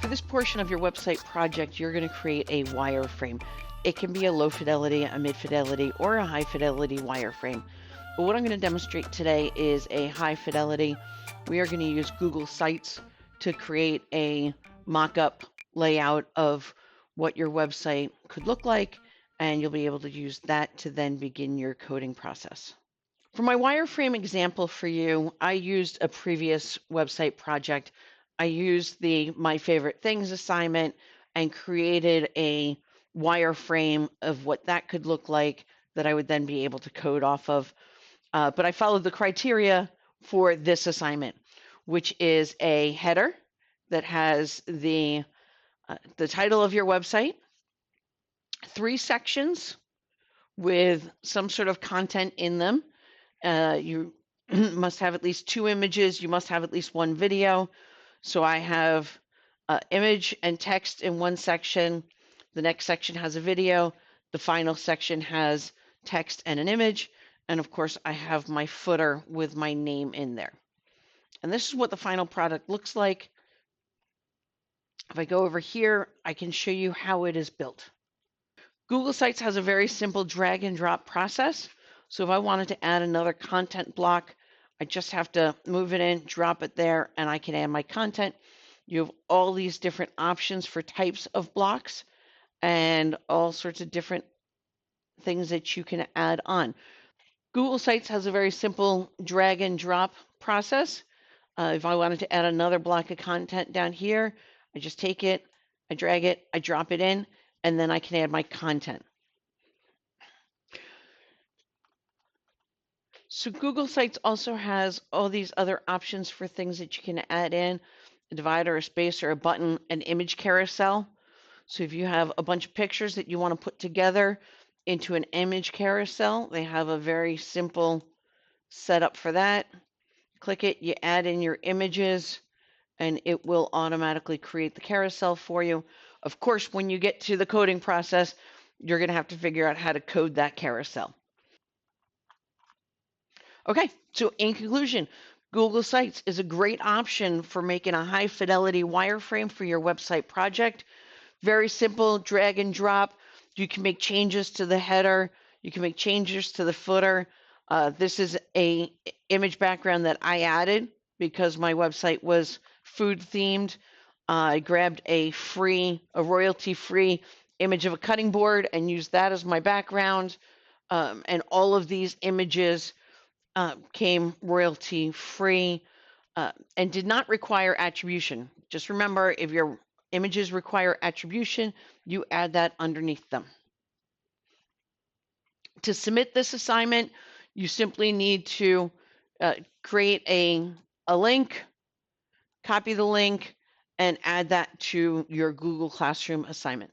this portion of your website project, you're going to create a wireframe. It can be a low fidelity, a mid fidelity, or a high fidelity wireframe. But what I'm going to demonstrate today is a high fidelity. We are going to use Google Sites to create a mock-up layout of what your website could look like, and you'll be able to use that to then begin your coding process. For my wireframe example for you, I used a previous website project. I used the My Favorite Things assignment and created a wireframe of what that could look like that I would then be able to code off of. But I followed the criteria for this assignment, which is a header that has the title of your website, 3 sections with some sort of content in them. You must have at least 2 images. You must have at least 1 video. So I have image and text in one section. The next section has a video. The final section has text and an image. And of course, I have my footer with my name in there. And this is what the final product looks like. If I go over here, I can show you how it is built. Google Sites has a very simple drag and drop process. So if I wanted to add another content block, I just have to move it in, drop it there, and I can add my content. You have all these different options for types of blocks and all sorts of different things that you can add on. Google Sites has a very simple drag and drop process. If I wanted to add another block of content down here, I just take it, I drag it, I drop it in, and then I can add my content. So Google Sites also has all these other options for things that you can add in, a divider, a spacer, a button, an image carousel. So if you have a bunch of pictures that you want to put together into an image carousel, they have a very simple setup for that. Click it, you add in your images, and it will automatically create the carousel for you. Of course, when you get to the coding process, you're going to have to figure out how to code that carousel. Okay, so in conclusion, Google Sites is a great option for making a high fidelity wireframe for your website project. Very simple, drag and drop. You can make changes to the header. You can make changes to the footer. This is a image background that I added because my website was food themed. I grabbed a royalty-free image of a cutting board and used that as my background. And all of these images came royalty-free and did not require attribution. Just remember, if your images require attribution, you add that underneath them. To submit this assignment, you simply need to create a link, copy the link, and add that to your Google Classroom assignment.